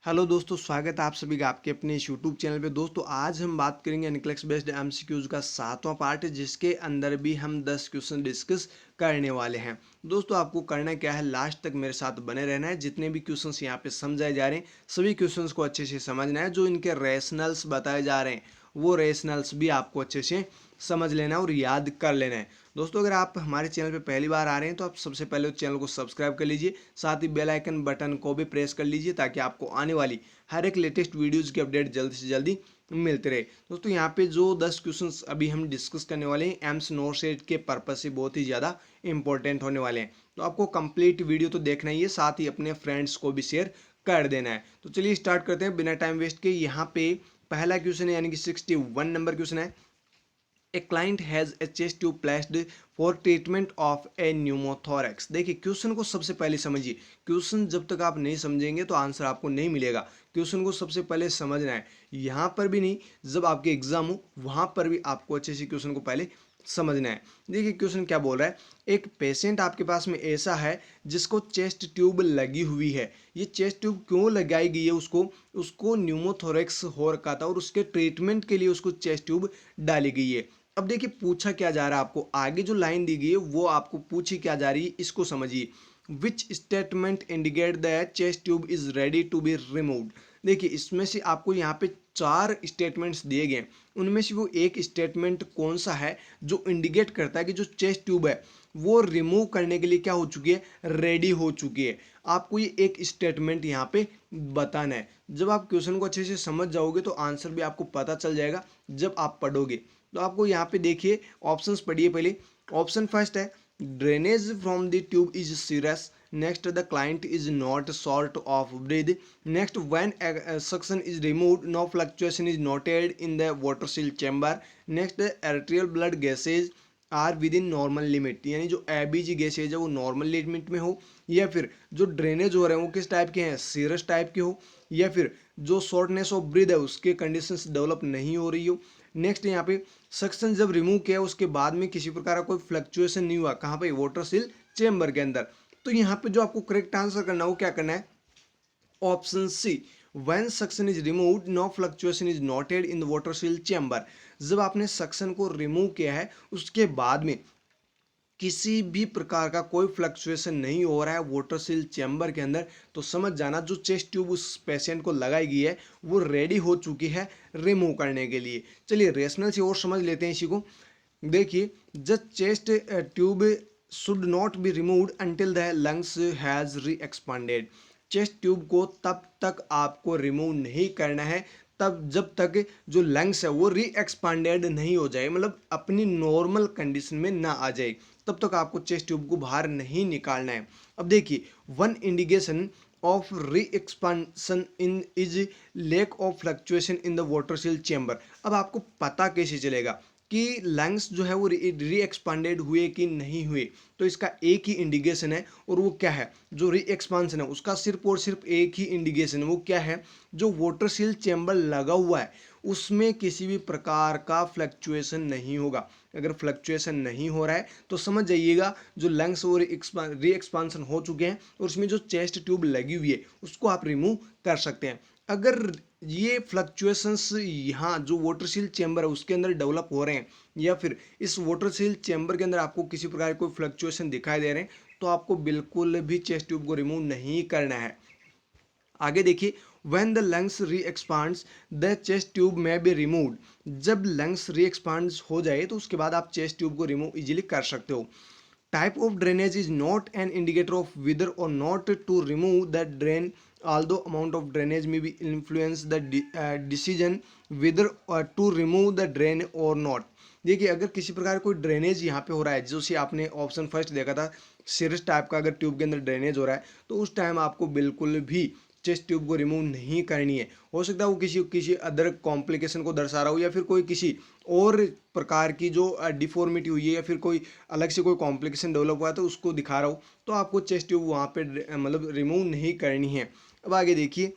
Hello दोस्तों, स्वागत है आप सभी का आपके अपने इस यूट्यूब चैनल पे। दोस्तों आज हम बात करेंगे एनक्लेक्स बेस्ड एमसीक्यूज का 7वां पार्ट, जिसके अंदर भी हम 10 क्वेश्चन डिस्कस करने वाले हैं। दोस्तों आपको करना क्या है, लास्ट तक मेरे साथ बने रहना है। जितने भी क्वेश्चंस यहाँ पे समझाए जा रहे हैं सभी क्वेश्चंस को अच्छे से समझना है। जो इनके रेशनल्स बताए जा रहे हैं वो रेशनल्स भी आपको अच्छे से समझ लेना है और याद कर लेना है। दोस्तों अगर आप हमारे चैनल पे पहली बार आ रहे हैं तो आप सबसे पहले उस चैनल को सब्सक्राइब कर लीजिए, साथ ही बेल आइकन बटन को भी प्रेस कर लीजिए ताकि आपको आने वाली हर एक लेटेस्ट वीडियोज़ की अपडेट जल्दी से जल्दी मिलते रहे। दोस्तों यहाँ पे जो 10 क्वेश्चंस अभी हम डिस्कस करने वाले हैं एम्स नो सेट के पर्पज से बहुत ही ज़्यादा इंपॉर्टेंट होने वाले हैं। तो आपको कंप्लीट वीडियो तो देखना ही है, साथ ही अपने फ्रेंड्स को भी शेयर कर देना है। तो चलिए स्टार्ट करते हैं बिना टाइम वेस्ट के। यहाँ पे पहला क्वेश्चन है यानी कि 61 नंबर क्वेश्चन है। A client has A chest tube placed for treatment of A pneumothorax. देखिए क्वेश्चन को सबसे पहले समझिए। क्वेश्चन जब तक आप नहीं समझेंगे तो आंसर आपको नहीं मिलेगा। क्वेश्चन को सबसे पहले समझना है, यहाँ पर भी नहीं, जब आपके एग्जाम हो वहाँ पर भी आपको अच्छे से क्वेश्चन को पहले समझना है। देखिए क्वेश्चन क्या बोल रहा है, एक पेशेंट आपके पास में ऐसा है जिसको चेस्ट ट्यूब लगी हुई है। ये चेस्ट ट्यूब क्यों लगाई गई है, उसको उसको न्यूमोथोरैक्स हो रखा था और उसके ट्रीटमेंट के लिए उसको चेस्ट ट्यूब डाली गई है। अब देखिए पूछा क्या जा रहा है, आपको आगे जो लाइन दी गई है वो आपको पूछी क्या जा रही है, इसको समझिए। Which statement indicate that chest tube is ready to be removed. देखिए इसमें से आपको यहाँ पे 4 स्टेटमेंट्स दिए गए हैं। उनमें से वो एक स्टेटमेंट कौन सा है जो इंडिकेट करता है कि जो चेस्ट ट्यूब है वो रिमूव करने के लिए क्या हो चुकी है, रेडी हो चुकी है। आपको ये एक स्टेटमेंट यहाँ पे बताना है। जब आप क्वेश्चन को अच्छे से समझ जाओगे तो आंसर भी आपको पता चल जाएगा जब आप पढ़ोगे। तो आपको यहाँ पे देखिए ऑप्शंस पढ़िए पहले। ऑप्शन फर्स्ट है drainage from the tube is serious. Next the client is not short of breath. Next when suction is removed no fluctuation is noted in the water seal chamber. Next arterial blood gases are within normal limit, यानी जो ABG gases है वो normal limit में हो, या फिर जो drainage हो रहे हैं वो किस टाइप के हैं, सीरस टाइप के हो, या फिर जो शॉर्टनेस ऑफ ब्रीथ है उसके कंडीशंस डेवलप नहीं हो रही हो। नेक्स्ट यहाँ पे सक्शन जब रिमूव किया उसके बाद में किसी प्रकार का कोई फ्लक्चुएशन नहीं हुआ, कहाँ पे, वाटर सील चेम्बर के अंदर। तो यहाँ पे जो आपको करेक्ट आंसर करना है वो क्या करना है, option C, when suction is removed no fluctuation is noted in the water seal chamber. जब आपने सक्शन को रिमूव किया है उसके बाद में किसी भी प्रकार का कोई फ्लक्चुएशन नहीं हो रहा है वाटर सील चैम्बर के अंदर, तो समझ जाना जो चेस्ट ट्यूब उस पेशेंट को लगाई गई है वो रेडी हो चुकी है रिमूव करने के लिए। चलिए रेशनल से और समझ लेते हैं इसी को। देखिए जब chest tube should not be removed until the lungs has री एक्सपांडेड। चेस्ट ट्यूब को तब तक आपको रिमूव नहीं करना है तब जब तक जो लंग्स है वो री एक्सपांडेड नहीं हो जाए, मतलब अपनी नॉर्मल कंडीशन में ना आ जाए, तब तक आपको चेस्ट ट्यूब को बाहर नहीं निकालना है। अब देखिए वन इंडिकेशन ऑफ री expansion in is lake of fluctuation in the water seal chamber. अब आपको पता कैसे चलेगा कि लंग्स जो है वो री एक्सपांडेड हुए कि नहीं हुए, तो इसका एक ही इंडिकेशन है और वो क्या है, जो री एक्सपांसन है उसका सिर्फ और सिर्फ एक ही इंडिकेशन है, वो क्या है, जो वाटर सील चैम्बर लगा हुआ है उसमें किसी भी प्रकार का फ्लक्चुएशन नहीं होगा। अगर फ्लक्चुएशन नहीं हो रहा है तो समझ जाइएगा जो लंग्स वो री एक्सपांसन हो चुके हैं और उसमें जो चेस्ट ट्यूब लगी हुई है उसको आप रिमूव कर सकते हैं। अगर ये फ्लक्चुएशंस यहाँ जो वाटर सील चैम्बर है उसके अंदर डेवलप हो रहे हैं, या फिर इस वाटर सील चैम्बर के अंदर आपको किसी प्रकार कोई फ्लक्चुएशन दिखाई दे रहे हैं, तो आपको बिल्कुल भी चेस्ट ट्यूब को रिमूव नहीं करना है। आगे देखिए, when the lungs re-expands the chest tube may be removed। जब लंग्स री एक्सपांड हो जाए तो उसके बाद आप चेस्ट ट्यूब को रिमूव इजीली कर सकते हो। Type of drainage is not an indicator of whether or not to remove the drain, although amount of drainage may be influence the decision whether to remove the drain or not। देखिए अगर किसी प्रकार कोई drainage यहाँ पे हो रहा है, जैसे आपने ऑप्शन फर्स्ट देखा था सीरस टाइप का, अगर ट्यूब के अंदर ड्रेनेज हो रहा है तो उस टाइम आपको बिल्कुल भी चेस्ट ट्यूब को रिमूव नहीं करनी है। हो सकता है वो किसी किसी अदर कॉम्प्लिकेशन को दर्शा रहा हो, या फिर कोई किसी और प्रकार की जो डिफॉर्मिटी हुई है, या फिर कोई अलग से कोई कॉम्प्लिकेशन डेवलप हुआ है तो उसको दिखा रहा हो, तो आपको चेस्ट ट्यूब वहाँ पे मतलब रिमूव नहीं करनी है। अब आगे देखिए,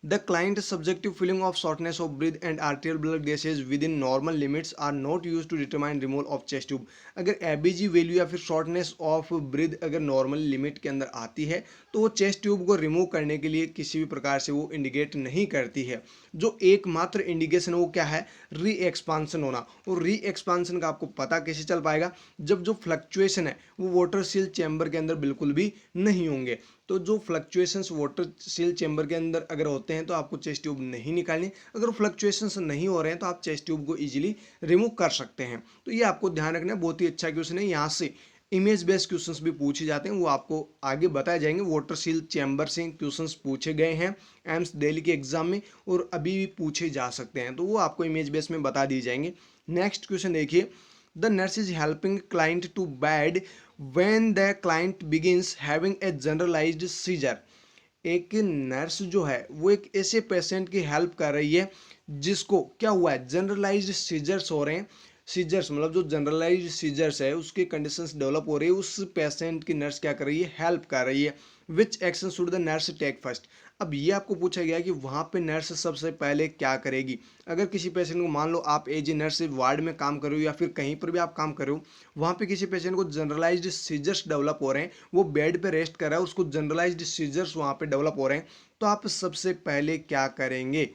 the client subjective feeling of shortness of breath and arterial blood gases within normal limits are not use to determine removal of chest tube. अगर एबीजी वैल्यू या फिर शॉर्टनेस ऑफ ब्रीथ अगर नॉर्मल लिमिट के अंदर आती है तो वो चेस्ट ट्यूब को रिमूव करने के लिए किसी भी प्रकार से वो इंडिकेट नहीं करती है। जो एकमात्र इंडिकेशन है वो क्या है, री एक्सपांसन होना। और री एक्सपांसन का आपको पता कैसे चल पाएगा, जब जो फ्लक्चुएशन है वो वाटर सील चैम्बर के अंदर बिल्कुल भी नहीं होंगे। तो जो फ्लक्चुएशंस वाटर सील चैम्बर के अंदर अगर होते हैं तो आपको चेस्ट ट्यूब नहीं निकालनी। अगर फ्लक्चुएशंस नहीं हो रहे हैं तो आप चेस्ट ट्यूब को इजीली रिमूव कर सकते हैं। तो ये आपको ध्यान रखना है, बहुत ही अच्छा क्वेश्चन है। यहाँ से इमेज बेस्ड क्वेश्चंस भी पूछे जाते हैं, वो आपको आगे बताए जाएंगे। वाटर सील चैम्बर से क्वेश्चंस पूछे गए हैं एम्स दिल्ली के एग्जाम में और अभी भी पूछे जा सकते हैं, तो वो आपको इमेज बेस्ड में बता दिए जाएंगे। नेक्स्ट क्वेश्चन देखिए, the nurse is helping client to bed when the client begins having a generalized seizure. एक नर्स जो है वो एक ऐसे पेशेंट की हेल्प कर रही है जिसको क्या हुआ है, जनरलाइज्ड सीजर्स हो रहे हैं। सीजर्स मतलब जो जनरलाइज्ड सीजर्स है उसकी कंडीशंस डेवलप हो रही है, उस पेशेंट की नर्स क्या कर रही है, हेल्प कर रही है। Which action should the nurse take first. अब ये आपको पूछा गया कि वहाँ पे नर्स सबसे पहले क्या करेगी। अगर किसी पेशेंट को, मान लो आप एज ए नर्स वार्ड में काम कर रहे हो या फिर कहीं पर भी आप काम कर रहे हो, वहाँ पे किसी पेशेंट को जनरलाइज्ड सीजर्स डेवलप हो रहे हैं, वो बेड पे रेस्ट कर रहा है, उसको जनरलाइज्ड सीजर्स वहाँ पे डेवलप हो रहे हैं, तो आप सबसे पहले क्या करेंगे।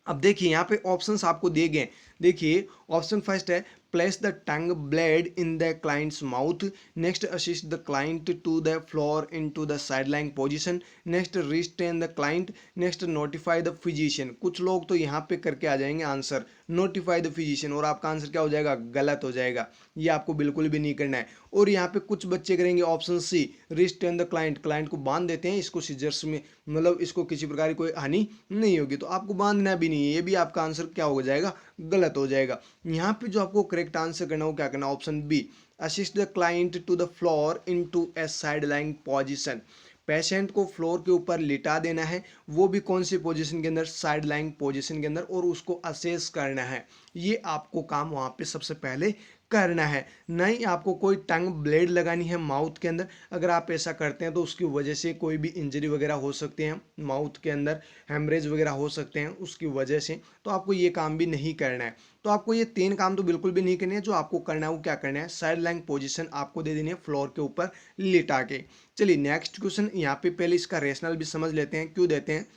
अब देखिए यहाँ पे ऑप्शंस आपको दिए गए। देखिए ऑप्शन फर्स्ट है place the tongue blade in the client's mouth. Next assist the client to the floor into the side lying position. Next restrain the client. Next notify the physician. कुछ लोग तो यहाँ पे करके आ जाएंगे answer notify the physician, और आपका answer क्या हो जाएगा, गलत हो जाएगा। ये आपको बिल्कुल भी नहीं करना है। और यहाँ पे कुछ बच्चे करेंगे option C restrain the client, client को बांध देते हैं, इसको सीजर्स में मतलब इसको किसी प्रकार की कोई हानि नहीं होगी, तो आपको बांधना भी नहीं है, ये भी आपका आंसर क्या हो जाएगा, गलत हो जाएगा। यहाँ पे जो आपको करेक्ट आंसर करना हो क्या करना, option B assist the client to the floor into a side line position. Patient को फ्लोर के ऊपर लिटा देना है, वो भी कौन सी पोजीशन के अंदर, साइड लाइन पोजीशन के अंदर, और उसको असेस करना है। ये आपको काम वहाँ पे सबसे पहले करना है। नहीं आपको कोई टंग ब्लेड लगानी है माउथ के अंदर, अगर आप ऐसा करते हैं तो उसकी वजह से कोई भी इंजरी वगैरह हो सकते हैं, माउथ के अंदर हेमरेज वगैरह हो सकते हैं उसकी वजह से, तो आपको ये काम भी नहीं करना है। तो आपको ये 3 काम तो बिल्कुल भी नहीं करने हैं। जो आपको करना है वो क्या करना है, साइड लाइन पोजीशन आपको दे देनी है फ्लोर के ऊपर लिटा के। चलिए नेक्स्ट क्वेश्चन, यहाँ पे पहले इसका रेशनल भी समझ लेते हैं, क्यों देते हैं।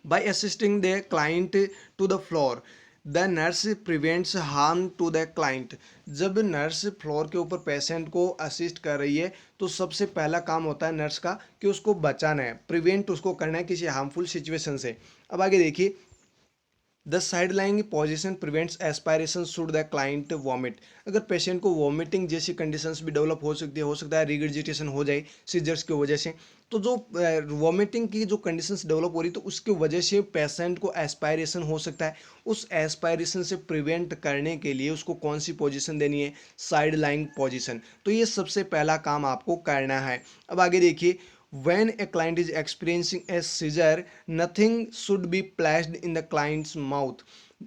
By assisting the client to the floor the nurse prevents harm to the client. जब नर्स फ्लोर के ऊपर पेशेंट को असिस्ट कर रही है तो सबसे पहला काम होता है नर्स का कि उसको बचाना है, प्रिवेंट उसको करना है किसी हार्मफुल सिचुएशन से। अब आगे देखिए, the side lying position prevents aspiration should the client vomit. अगर पेशेंट को वॉमिटिंग जैसी कंडीशंस भी डेवलप हो सकती है, हो सकता है रिगर्जिटेशन हो जाए सीजर्स की वजह से, तो जो वॉमिटिंग की जो कंडीशंस डेवलप हो रही तो उसकी वजह से पेशेंट को एस्पायरेशन हो सकता है। उस एस्पायरेशन से प्रिवेंट करने के लिए उसको कौन सी पोजीशन देनी है, साइड लाइन पोजीशन। तो ये सबसे पहला काम आपको करना है। अब आगे देखिए, when a client is experiencing a seizure nothing should be placed in the client's mouth।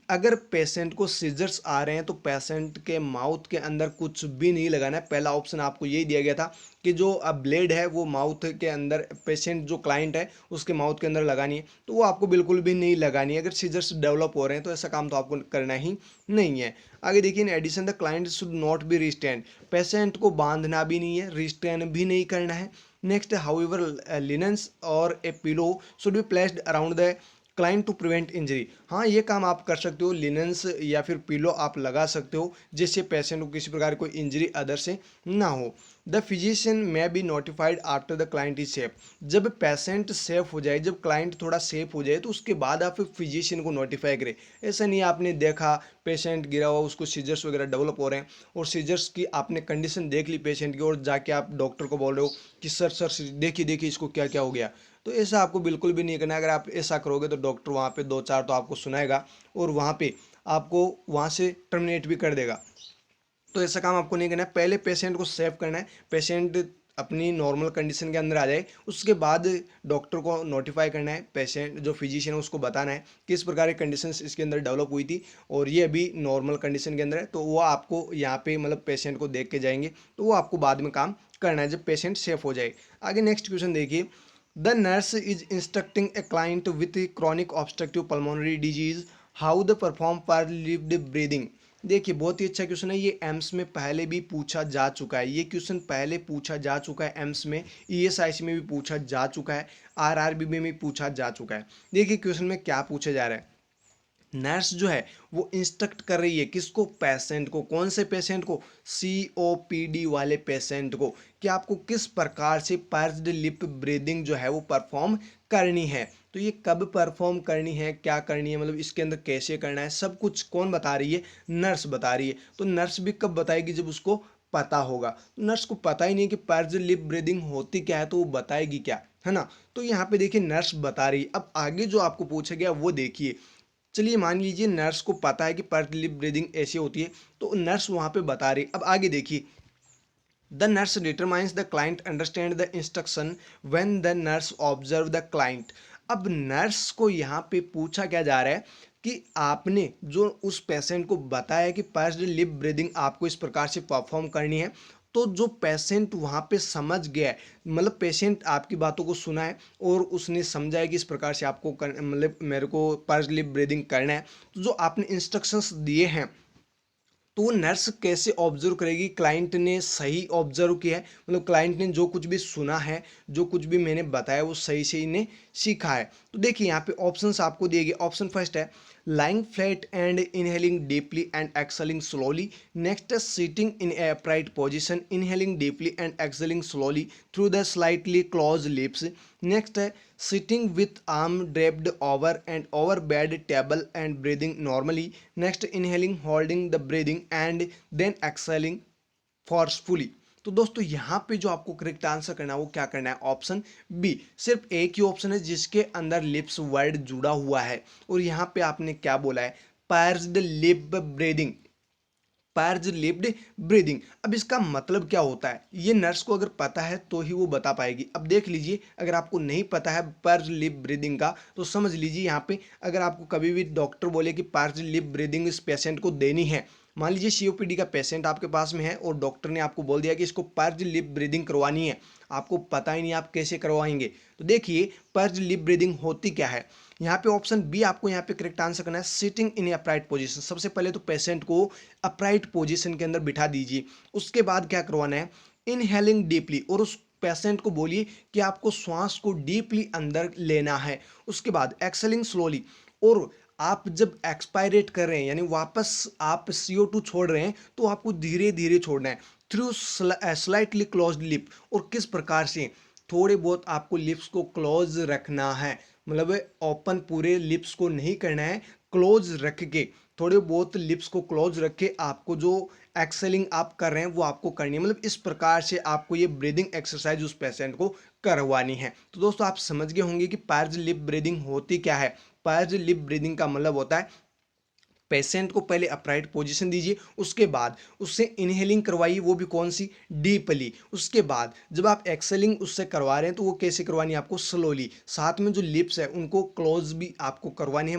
अगर पेशेंट को सीजर्स आ रहे हैं तो पेशेंट के माउथ के अंदर कुछ भी नहीं लगाना है। पहला ऑप्शन आपको यही दिया गया था कि जो ब्लेड है वो माउथ के अंदर, पेशेंट जो क्लाइंट है उसके माउथ के अंदर लगानी है, तो वो आपको बिल्कुल भी नहीं लगानी है। अगर सीजर्स डेवलप हो रहे हैं तो ऐसा काम तो आपको करना ही नहीं है। आगे देखिए, in addition the client should not be restrain. Patient को बांधना भी नहीं है, रिस्टेन भी नहीं करना है। Next, however linens or a pillow should be placed around the client to prevent injury. हाँ ये काम आप कर सकते हो, लिनन्स या फिर पिलो आप लगा सकते हो जिससे पेशेंट को किसी प्रकार की कोई इंजरी अदर से ना हो। The physician may be notified after the client is safe. जब पेशेंट सेफ हो जाए, जब क्लाइंट थोड़ा सेफ हो जाए तो उसके बाद आप फिजिशियन को नोटिफाई करें। ऐसा नहीं आपने देखा पेशेंट गिरा हुआ, उसको सीजर्स वगैरह डेवलप हो रहे हैं और सीजर्स की आपने कंडीशन देख ली पेशेंट की और जाके आप डॉक्टर को बोल रहे हो कि सर देखिए देखिए इसको क्या क्या हो गया, तो ऐसा आपको बिल्कुल भी नहीं करना। अगर आप ऐसा करोगे तो डॉक्टर वहाँ पे 2-4 तो आपको सुनाएगा और वहाँ पे आपको वहाँ से टर्मिनेट भी कर देगा। तो ऐसा काम आपको नहीं करना है। पहले पेशेंट को सेव करना है, पेशेंट अपनी नॉर्मल कंडीशन के अंदर आ जाए, उसके बाद डॉक्टर को नोटिफाई करना है, पेशेंट जो फिजिशियन है उसको बताना है किस प्रकार की कंडीशंस इसके अंदर डेवलप हुई थी और ये अभी नॉर्मल कंडीशन के अंदर है, तो वो आपको यहाँ पे मतलब पेशेंट को देख के जाएंगे, तो वो आपको बाद में काम करना है जब पेशेंट सेफ हो जाए। आगे नेक्स्ट क्वेश्चन देखिए, the nurse is instructing a client with chronic obstructive pulmonary disease, how the perform पर लिव्ड ब्रीदिंग। देखिए बहुत ही अच्छा क्वेश्चन है, ये एम्स में पहले भी पूछा जा चुका है, ये क्वेश्चन पहले पूछा जा चुका है एम्स में, ईएसआईसी में भी पूछा जा चुका है, आरआरबी में भी पूछा जा चुका है। देखिए क्वेश्चन में क्या पूछा जा रहा है, नर्स जो है वो इंस्ट्रक्ट कर रही है किसको, पेशेंट को। कौन से पेशेंट को, सीओपीडी वाले पेशेंट को, कि आपको किस प्रकार से पर्स्ड लिप ब्रीदिंग जो है वो परफॉर्म करनी है। तो ये कब परफॉर्म करनी है, क्या करनी है, मतलब इसके अंदर कैसे करना है, सब कुछ कौन बता रही है, नर्स बता रही है। तो नर्स भी कब बताएगी, जब उसको पता होगा। तो नर्स को पता ही नहीं कि पर्स्ड लिप ब्रीदिंग होती क्या है, तो वो बताएगी क्या, है ना। तो यहाँ पे देखिए नर्स बता रही है। अब आगे जो आपको पूछा गया वो देखिए, चलिए मान लीजिए नर्स को पता है कि पर्स्ड लिप ब्रीदिंग ऐसी होती है, तो नर्स वहां पे बता रही है। अब आगे देखिए, the nurse determines the client understand the instruction when the nurse observe the client. अब नर्स को यहाँ पे पूछा क्या जा रहा है कि आपने जो उस पेशेंट को बताया कि पर्स्ड लिप ब्रीदिंग आपको इस प्रकार से परफॉर्म करनी है, तो जो पेशेंट वहाँ पे समझ गया है, मतलब पेशेंट आपकी बातों को सुना है और उसने समझा है कि इस प्रकार से आपको मतलब मेरे को पर्स्ड लिप ब्रीदिंग करना है, तो जो आपने इंस्ट्रक्शंस दिए हैं, तो वो नर्स कैसे ऑब्जर्व करेगी, क्लाइंट ने सही ऑब्जर्व किया है, मतलब क्लाइंट ने जो कुछ भी सुना है, जो कुछ भी मैंने बताया वो सही से इन्हें सीखा है। तो देखिए यहाँ पे ऑप्शंस आपको दिए गए। ऑप्शन फर्स्ट है lying flat and inhaling deeply and exhaling slowly. Next is sitting in a upright position, inhaling deeply and exhaling slowly through the slightly closed lips. Next है sitting with arm draped over and over bed table and breathing normally. Next inhaling, holding the breathing and then exhaling forcefully. तो दोस्तों यहाँ पे जो आपको correct answer करना है वो क्या करना है, ऑप्शन बी। सिर्फ एक ही ऑप्शन है जिसके अंदर लिप्स वर्ड जुड़ा हुआ है, और यहाँ पे आपने क्या बोला है, pursued lip breathing, purge lipped breathing. अब इसका मतलब क्या होता है, ये नर्स को अगर पता है तो ही वो बता पाएगी। अब देख लीजिए, अगर आपको नहीं पता है पर्ज लिप ब्रीदिंग का, तो समझ लीजिए यहाँ पे अगर आपको कभी भी डॉक्टर बोले कि पर्ज लिप ब्रीदिंग इस पेशेंट को देनी है, मान लीजिए सीओपीडी का पेशेंट आपके पास में है और डॉक्टर ने आपको बोल दिया कि इसको पर्ज लिप ब्रीदिंग करवानी है, आपको पता ही नहीं आप कैसे करवाएंगे। तो देखिए पर्ज लिप ब्रीदिंग होती क्या है, यहाँ पे ऑप्शन बी आपको यहाँ पे करेक्ट आंसर करना है, sitting in A upright position. सबसे पहले तो पेशेंट को अपराइट पोजीशन के अंदर बिठा दीजिए, उसके बाद क्या करवाना है, इनहेलिंग डीपली, और उस पेशेंट को बोलिए कि आपको श्वास को डीपली अंदर लेना है। उसके बाद एक्सेलिंग स्लोली, और आप जब एक्सपायरेट कर रहे हैं यानी वापस आप CO2 छोड़ रहे हैं, तो आपको धीरे धीरे छोड़ना है, थ्रू स्लाइटली क्लोज्ड लिप। और किस प्रकार से, थोड़े बहुत आपको लिप्स को क्लोज रखना है, मतलब ओपन पूरे लिप्स को नहीं करना है, क्लोज रख के, थोड़े बहुत लिप्स को क्लोज रख के आपको जो एक्सेलिंग आप कर रहे हैं वो आपको करनी है। मतलब इस प्रकार से आपको ये ब्रीदिंग एक्सरसाइज उस पेशेंट को करवानी है। तो दोस्तों आप समझ गए होंगे कि पर्ज लिप ब्रीदिंग होती क्या है। पर्ज लिप ब्रीदिंग का मतलब होता है पेशेंट को पहले अपराइट पोजीशन दीजिए, उसके बाद उससे इनहेलिंग करवाइए, वो भी कौन सी, डीपली। उसके बाद जब आप एक्सेलिंग उससे करवा रहे हैं तो वो कैसे करवानी है, आपको स्लोली। साथ में जो लिप्स है उनको क्लोज भी आपको करवानी है,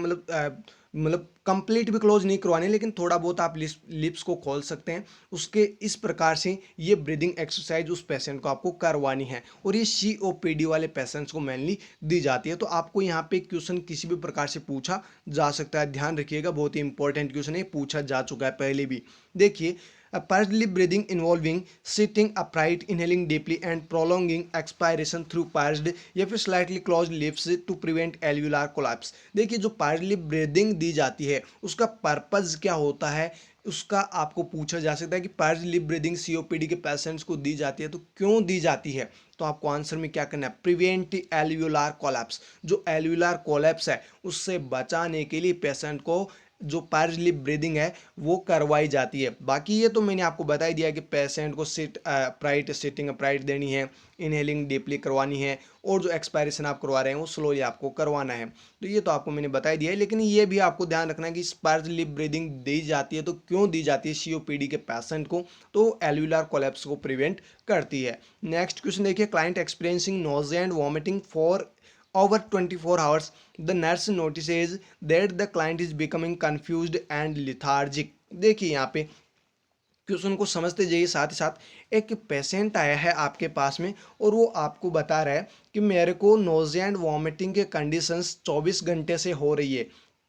मतलब कंप्लीट भी क्लोज नहीं करवानी है, लेकिन थोड़ा बहुत आप लिप्स को खोल सकते हैं। उसके इस प्रकार से ये ब्रीदिंग एक्सरसाइज उस पेशेंट को आपको करवानी है, और ये COPD वाले पेशेंट्स को मेनली दी जाती है। तो आपको यहाँ पे क्वेश्चन किसी भी प्रकार से पूछा जा सकता है, ध्यान रखिएगा, बहुत ही इंपॉर्टेंट क्वेश्चन है, पूछा जा चुका है पहले भी। देखिए pursed lip breathing involving sitting upright, inhaling deeply and prolonging expiration through pursed या फिर slightly closed lips to prevent alveolar collapse। देखिए जो pursed lip breathing दी जाती है उसका पर्पज क्या होता है, उसका आपको पूछा जा सकता है कि पर्ज लिप ब्रीदिंग COPD के पेशेंट्स को दी जाती है तो क्यों दी जाती है। तो आपको आंसर में क्या करना है, प्रिवेंट एल्वियोलार कोलैप्स, जो एल्वियोलार कोलैप्स है उससे बचाने के लिए पेशेंट को जो पर्ज लिप ब्रीदिंग है वो करवाई जाती है। बाकी ये तो मैंने आपको बता ही दिया कि पेशेंट को सिटिंग अप्राइट देनी है, इनहेलिंग डीपली करवानी है, और जो एक्सपायरेशन आप करवा रहे हैं वो स्लोली आपको करवाना है। तो ये तो आपको मैंने बता ही दिया है, लेकिन ये भी आपको ध्यान रखना है कि पर्ज लिप ब्रीदिंग दी जाती है तो क्यों दी जाती है COPD के पेशेंट को, तो एल्वियोलार कोलैप्स को प्रिवेंट करती है। नेक्स्ट क्वेश्चन देखिए, client experiencing nausea and vomiting for over 24 hours, the nurse notices that the client is becoming confused and lethargic। देखिए यहाँ पे क्वेश्चन को समझते जाइए। साथ ही साथ एक पेशेंट आया है आपके पास में और वो आपको बता रहा है कि मेरे को नोजिया एंड वॉमिटिंग के कंडीशंस 24 घंटे से हो रही है।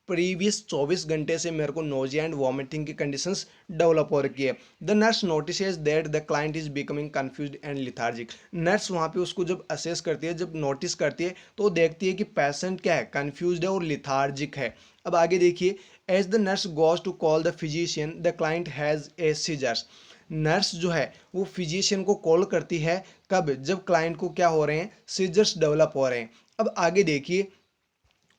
प्रीवियस 24 घंटे से मेरे को नोजिया एंड वॉमिटिंग की कंडीशंस डेवलप हो रखी है। The nurse notices that the client is becoming confused and lethargic. Nurse वहाँ पे उसको जब असेस करती है, जब नोटिस करती है, तो देखती है कि पेशेंट क्या है, कंफ्यूज्ड है और लिथार्जिक है। अब आगे देखिए, as the nurse goes to call the physician the client has a seizures. Nurse जो है वो फिजिशियन को कॉल करती है, कब, जब क्लाइंट को क्या हो रहे हैं, सीजर्स डेवलप हो रहे हैं। अब आगे देखिए,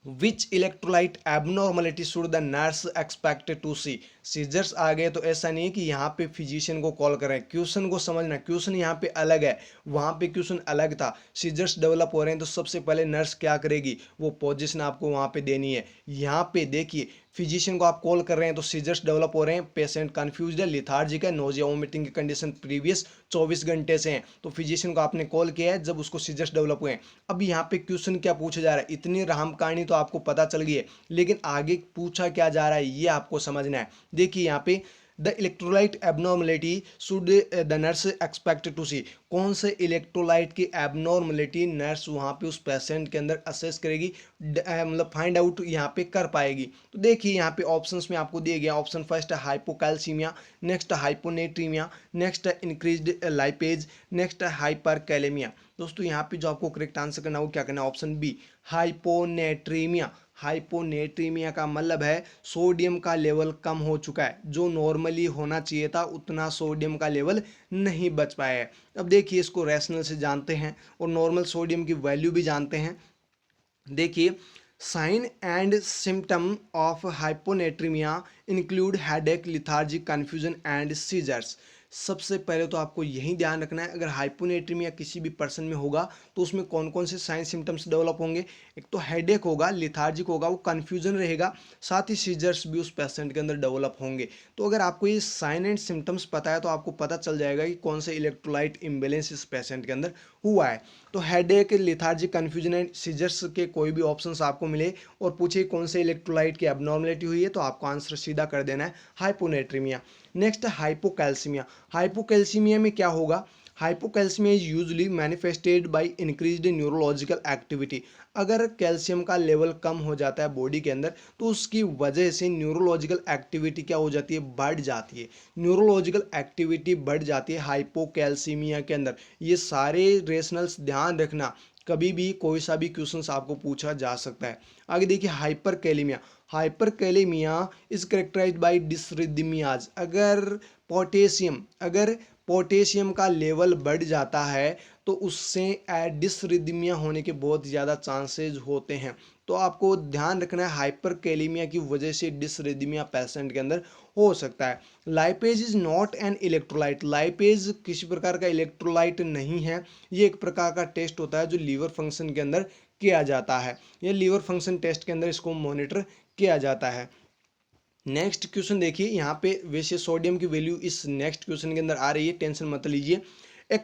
which electrolyte abnormality should the nurse expected to see. Seizures आ गए तो ऐसा नहीं है कि यहाँ पे फिजिशियन को कॉल करें। क्वेश्चन को समझना, क्वेश्चन यहाँ पे अलग है, वहाँ पे क्वेश्चन अलग था। सीजर्स डेवलप हो रहे हैं तो सबसे पहले नर्स क्या करेगी, वो पोजीशन आपको वहाँ पे देनी है। यहाँ पे देखिए, फिजिशियन को आप कॉल कर रहे हैं तो सीजर्स डेवलप हो रहे हैं, पेशेंट कंफ्यूज्ड है, लिथार्जिक है, नोजिया वोमिटिंग की कंडीशन प्रीवियस 24 घंटे से हैं, तो फिजिशियन को आपने कॉल किया है जब उसको सीजर्स डेवलप हुए हैं। अब यहाँ पे क्वेश्चन क्या पूछा जा रहा है, इतनी राम कहानी तो आपको पता चल गई है, लेकिन आगे पूछा क्या जा रहा है ये आपको समझना है। देखिए यहाँ पे, the electrolyte abnormality should the nurse expect to see. कौन से इलेक्ट्रोलाइट की एबनॉर्मलिटी नर्स वहाँ पे उस पेशेंट के अंदर असेस करेगी, मतलब फाइंड आउट यहाँ पे कर पाएगी। तो देखिए यहाँ पे ऑप्शंस में आपको दिए गया, ऑप्शन फर्स्ट है हाइपोकैल्सीमिया, नेक्स्ट हाइपोनेट्रीमिया, नेक्स्ट है इंक्रीज्ड लाइपेज, नेक्स्ट है हाइपरकैलेमिया। दोस्तों यहाँ पे जो आपको करेक्ट आंसर करना है वो क्या करना है, ऑप्शन बी, हाइपोनेट्रीमिया। हाइपोनेट्रीमिया का मतलब है सोडियम का लेवल कम हो चुका है, जो नॉर्मली होना चाहिए था उतना सोडियम का लेवल नहीं बच पाया है। अब देखिए, इसको रैशनल से जानते हैं और नॉर्मल सोडियम की वैल्यू भी जानते हैं। देखिए, sign and symptom of hyponatremia include headache, lethargic, confusion and seizures. सबसे पहले तो आपको यही ध्यान रखना है, अगर हाइपोनेट्रीमिया किसी भी पर्सन में होगा तो उसमें कौन कौन से साइन सिम्टम्स डेवलप होंगे। एक तो हेडेक होगा, लिथार्जिक होगा, वो कन्फ्यूजन रहेगा, साथ ही सीजर्स भी उस पेशेंट के अंदर डेवलप होंगे। तो अगर आपको ये साइन एंड सिम्टम्स पता है तो आपको पता चल जाएगा कि कौन से इलेक्ट्रोलाइट इम्बेलेंस इस पेशेंट के अंदर हुआ है। तो headache, lethargic, confusion and seizures के कोई भी ऑप्शंस आपको मिले और पूछे कौन से इलेक्ट्रोलाइट की एबनॉर्मलिटी हुई है, तो आपको आंसर सीधा कर देना है हाइपोनेट्रीमिया। Next hypocalcaemia. हाइपोकैल्सीमिया में क्या होगा, hypocalcemia is usually manifested by increased neurological activity. अगर कैल्शियम का लेवल कम हो जाता है बॉडी के अंदर तो उसकी वजह से न्यूरोलॉजिकल एक्टिविटी क्या हो जाती है, बढ़ जाती है। न्यूरोलॉजिकल एक्टिविटी बढ़ जाती है हाइपोकैल्सीमिया के अंदर। ये सारे रेशनल्स ध्यान रखना, कभी भी कोई सा भी क्वेश्चंस आपको पूछा जा सकता है। आगे देखिए, hyperkalaemia. Hyperkalaemia is characterised by dysrhythmias. अगर पोटेशियम का लेवल बढ़ जाता है तो उससे डिसरिदमिया होने के बहुत ज़्यादा चांसेस होते हैं। तो आपको ध्यान रखना है, हाइपरकैलेमिया की वजह से डिसरिदमिया पेशेंट के अंदर हो सकता है। Lipase is not an electrolyte. Lipase किसी प्रकार का इलेक्ट्रोलाइट नहीं है, ये एक प्रकार का टेस्ट होता है जो लीवर फंक्शन के अंदर किया जाता है। ये लीवर फंक्शन टेस्ट के अंदर इसको मॉनिटर किया जाता है। नेक्स्ट क्वेश्चन देखिए, यहाँ पे वैसे सोडियम की वैल्यू इस नेक्स्ट क्वेश्चन के अंदर आ रही है, टेंशन मत लीजिए। A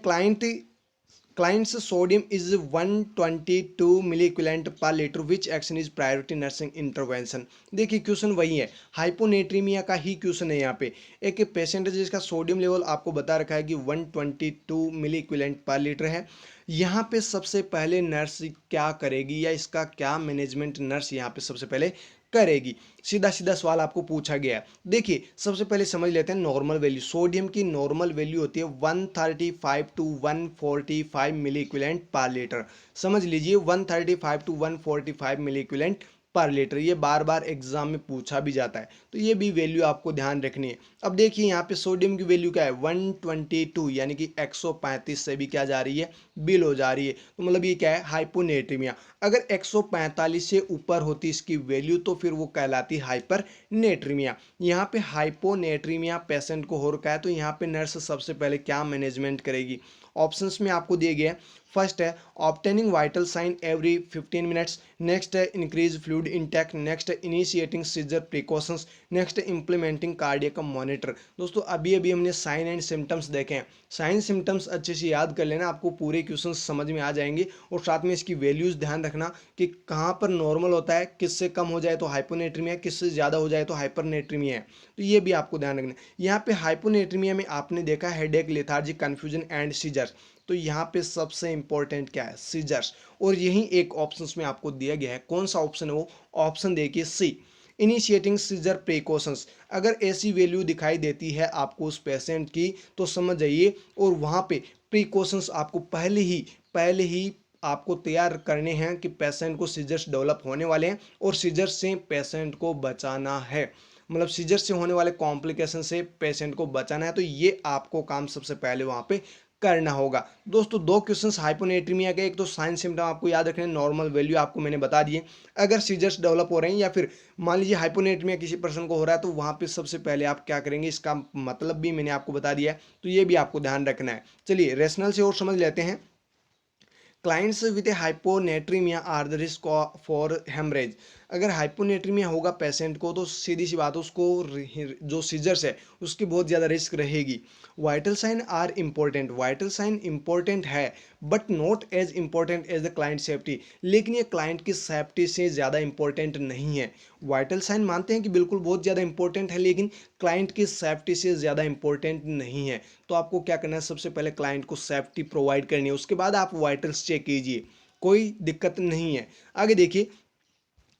client's sodium is 122 milli equivalent per litre, which action is priority nursing intervention. देखिए क्वेश्चन वही है, हाइपोनेट्रीमिया का ही क्वेश्चन है। यहाँ पे एक पेशेंट है जिसका सोडियम लेवल आपको बता रखा है कि 122 मिली इक्विवेलेंट पर लीटर है। यहाँ पे सबसे पहले नर्स क्या करेगी या इसका क्या मैनेजमेंट नर्स यहाँ पे सबसे पहले करेगी, सीधा सीधा सवाल आपको पूछा गया है। देखिए सबसे पहले समझ लेते हैं नॉर्मल वैल्यू। सोडियम की नॉर्मल वैल्यू होती है 135 to 145 milli equivalent per litre. समझ लीजिए 135 to 145 milli equivalent per litre, ये बार बार एग्जाम में पूछा भी जाता है, तो ये भी वैल्यू आपको ध्यान रखनी है। अब देखिए यहाँ पे सोडियम की वैल्यू क्या है, 122, यानी कि 135 से भी क्या जा रही है, बिलो जा रही है। तो मतलब ये क्या है, हाइपोनेट्रीमिया। अगर 145 से ऊपर होती इसकी वैल्यू तो फिर वो कहलाती हाइपरनेट्रीमिया। यहाँ पे हाइपोनेट्रीमिया पेशेंट को हो रखा है, तो यहाँ पे नर्स सबसे पहले क्या मैनेजमेंट करेगी, ऑप्शंस में आपको दिए गए हैं। फर्स्ट है obtaining vital sign every 15 minutes, next है इंक्रीज फ्लूइड इंटेक, नेक्स्ट है इनिशिएटिंग सीजर प्रिकॉशंस, नेक्स्ट है इंप्लीमेंटिंग कार्डियक मॉनिटर। दोस्तों अभी अभी हमने साइन एंड सिम्टम्स देखे हैं। साइन सिम्टम्स अच्छे से याद कर लेना, आपको पूरे क्वेश्चन समझ में आ जाएंगे और साथ में इसकी वैल्यूज ध्यान रखना कि कहाँ पर नॉर्मल होता है, किससे कम हो जाए तो हाइपोनेट्रीमिया, किससे ज़्यादा हो जाए तो हाइपरनेट्रीमिया है। तो ये भी आपको ध्यान रखना है। यहाँ पे हाइपोनेट्रीमिया में आपने देखा headache, lethargic, confusion and seizures. तो यहाँ पे सबसे इंपॉर्टेंट क्या है, सीजर्स। और यही एक ऑप्शन में आपको दिया गया है, कौन सा ऑप्शन है वो, ऑप्शन देखिए सी, इनिशिएटिंग सीजर प्रिकॉशंस। अगर ऐसी वैल्यू दिखाई देती है आपको उस पेशेंट की तो समझ जाइए, और वहाँ पे प्रिकॉशंस आपको पहले ही आपको तैयार करने हैं कि पेशेंट को सीजर्स डेवलप होने वाले हैं और सीजर्स से पेशेंट को बचाना है, मतलब सीजर से होने वाले कॉम्प्लिकेशन से पेशेंट को बचाना है। तो ये आपको काम सबसे पहले वहाँ पे करना होगा। दोस्तों दो क्वेश्चंस हाइपोनेट्रीमिया के, एक तो साइन सिम्टम आपको याद रखने, नॉर्मल वैल्यू आपको मैंने बता दिए। अगर सीजर्स डेवलप हो रहे हैं या फिर मान लीजिए हाइपोनेट्रीमिया किसी पर्सन को हो रहा है तो वहाँ पे सबसे पहले आप क्या करेंगे, इसका मतलब भी मैंने आपको बता दिया है, तो ये भी आपको ध्यान रखना है। चलिए रेशनल से और समझ लेते हैं। Clients with a hyponatremia are the risk for hemorrhage. अगर हाइपोनेट्रीमिया होगा पेशेंट को तो सीधी सी बात है, उसको जो सीजर्स है उसकी बहुत ज़्यादा रिस्क रहेगी। Vital sign are important, vital sign important है but not as important as the client safety, लेकिन ये क्लाइंट की सेफ्टी से ज़्यादा इम्पोर्टेंट नहीं है। वाइटल साइन मानते हैं कि बिल्कुल बहुत ज़्यादा इंपॉर्टेंट है, लेकिन क्लाइंट की सेफ्टी से ज़्यादा इंपॉर्टेंट नहीं है। तो आपको क्या करना है, सबसे पहले क्लाइंट को सेफ्टी प्रोवाइड करनी है, उसके बाद आप वाइटल्स चेक कीजिए, कोई दिक्कत नहीं है। आगे देखिए,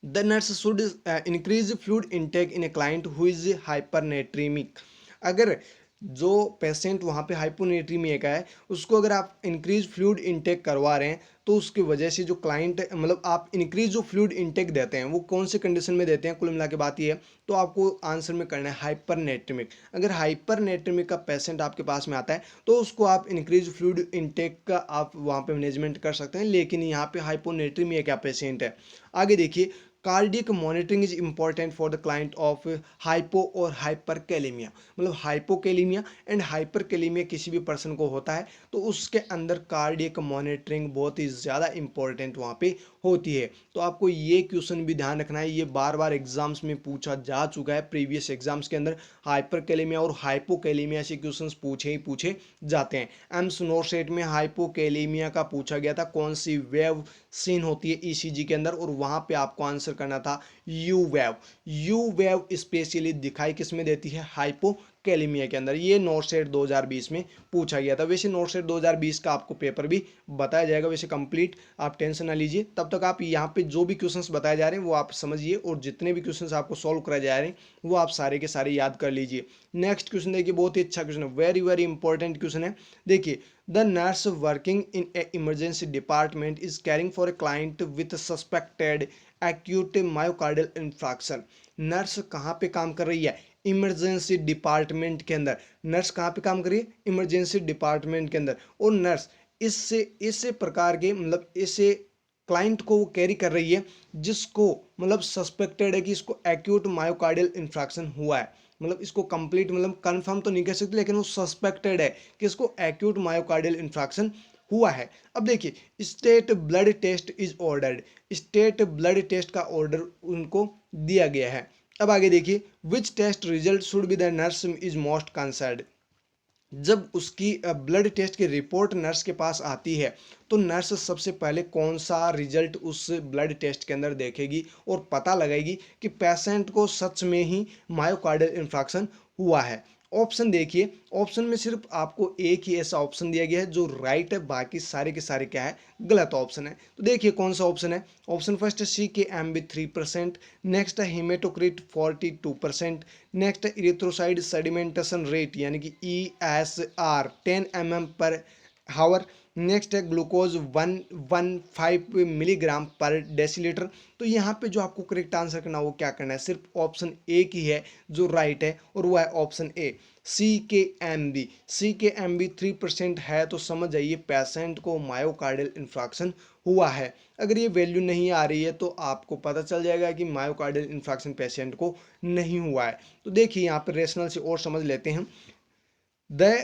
the nurse should increase fluid intake in a client who is hypernatraemic. अगर जो पेशेंट वहाँ पे हाइपोनेट्रीमिया का है उसको अगर आप इंक्रीज फ्लूइड इनटेक करवा रहे हैं तो उसकी वजह से जो क्लाइंट, मतलब आप इंक्रीज जो फ्लूइड इनटेक देते हैं वो कौन से कंडीशन में देते हैं, कुल मिला के बात ये है। तो आपको आंसर में करना है हाइपरनेट्रीमिक। अगर हाइपरनेट्रीमिक का पेशेंट आपके पास में आता है तो उसको आप इंक्रीज फ्लूइड इनटेक का आप वहाँ पे मैनेजमेंट कर सकते हैं, लेकिन यहाँ पे हाइपोनेट्रीमिया का पेशेंट है। आगे देखिए, cardiac monitoring is important for the client of hypo और हाइपरकैलेमिया। मतलब हाइपोकैलेमिया एंड हाइपरकैलेमिया किसी भी पर्सन को होता है तो उसके अंदर कार्डियक मॉनिटरिंग बहुत ही ज़्यादा इंपॉर्टेंट वहाँ पे होती है। तो आपको ये क्वेश्चन भी ध्यान रखना है, ये बार बार एग्जाम्स में पूछा जा चुका है, प्रीवियस एग्जाम्स के अंदर हाइपरकैलेमिया और हाइपोकैलेमिया से क्वेश्चन पूछे ही पूछे जाते हैं। एम्स नोरसेट में हाइपोकैलेमिया का पूछा गया था, कौन सी वेव सीन होती है ईसीजी के अंदर, और वहाँ पे आपको आंसर करना था you wave. You wave specially दिखाई किस में देती है, हाइपोकैलेमिया के अंदर। ये नोरसेट 2020 में पूछा गया था। वैसे नोरसेट 2020 का आपको पेपर भी बताया जाएगा वैसे कंप्लीट, आप टेंशन ना लीजिए। तब तक आप यहाँ पे जो भी क्वेश्चंस बताए जा रहे हैं वो आप समझिए, और जितने भी क्वेश्चंस आपको सॉल्व कराए जा रहे हैं वो आप सारे के सारे याद कर लीजिए। नेक्स्ट क्वेश्चन देखिए, बहुत ही अच्छा क्वेश्चन है, वेरी वेरी इंपॉर्टेंट क्वेश्चन है। देखिए, the nurse working in A emergency department is carrying for a client with suspected acute myocardial infraction. Nurse कहाँ पे काम कर रही है, इमरजेंसी डिपार्टमेंट के अंदर। नर्स कहाँ पे काम कर रही है, इमरजेंसी डिपार्टमेंट के अंदर। और नर्स इससे प्रकार के, मतलब इससे क्लाइंट को वो कैरी कर रही है जिसको मतलब सस्पेक्टेड है कि इसको एक्यूट मायोकार्डियल इंफ्रैक्शन हुआ है। मतलब इसको कंप्लीट, मतलब कंफर्म तो नहीं कह सकते, लेकिन वो सस्पेक्टेड है कि इसको एक्यूट मायोकार्डियल इंफ्रैक्शन हुआ है। अब देखिए, stat blood test is ordered, stat blood test का ऑर्डर उनको दिया गया है। अब आगे देखिए, which test result should be the nurse is most concerned. जब उसकी ब्लड टेस्ट की रिपोर्ट नर्स के पास आती है तो नर्स सबसे पहले कौन सा रिजल्ट उस ब्लड टेस्ट के अंदर देखेगी और पता लगाएगी कि पेशेंट को सच में ही मायोकार्डियल इंफ्रैक्शन हुआ है। ऑप्शन देखिए, ऑप्शन में सिर्फ आपको एक ही ऐसा ऑप्शन दिया गया है जो राइट है, बाकी सारे के सारे क्या है, गलत ऑप्शन है। तो देखिए कौन सा ऑप्शन है। ऑप्शन फर्स्ट है सी के एम बी 3%, नेक्स्ट है हिमेटोक्रिट 42%, नेक्स्ट है इरिथ्रोसाइड सेडिमेंटेशन रेट यानी कि ESR 10 mm/हावर, नेक्स्ट है ग्लूकोज 115 मिलीग्राम पर डेसीलीटर। तो यहाँ पे जो आपको करेक्ट आंसर करना वो क्या करना है, सिर्फ ऑप्शन ए ही है जो राइट है, और वो है ऑप्शन ए, सी के एम बी 3% है। तो समझ जाइए पेशेंट को मायोकार्डियल इंफ्रैक्शन हुआ है। अगर ये वैल्यू नहीं आ रही है तो आपको पता चल जाएगा कि मायोकार्डियल इंफ्रैक्शन पेशेंट को नहीं हुआ है। तो देखिए यहाँ पर रेशनल से और समझ लेते हैं। The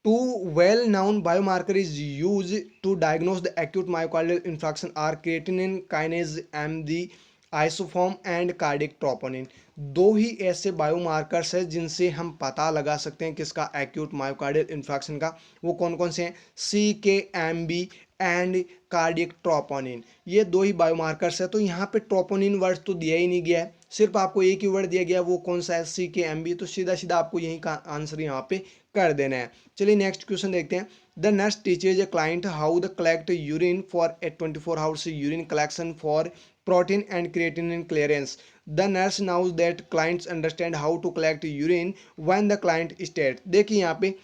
Two well-known biomarkers is used to diagnose the acute myocardial infarction are creatinine kinase and the isoform and cardiac troponin। दो ही ऐसे बायोमार्कर्स हैं जिनसे हम पता लगा सकते हैं किसका, एक्यूट मायोकार्डियल इन्फेक्शन का। वो कौन कौन से हैं? CKMB and cardiac troponin. ये दो ही बायोमार्कर्स है। तो यहाँ पे ट्रोपोनिन वर्ड तो दिया ही नहीं गया है, सिर्फ आपको एक ही वर्ड दिया गया, वो कौन सा है? CKMB। तो सीधा सीधा आपको यही का आंसर यहाँ पे कर देना है। चलिए नेक्स्ट क्वेश्चन देखते हैं। The nurse teaches a client how the collect urine for a 24 hours urine collection for protein and creatinine clearance. The nurse knows that clients understand how to collect urine when the client states। देखिए यहाँ पे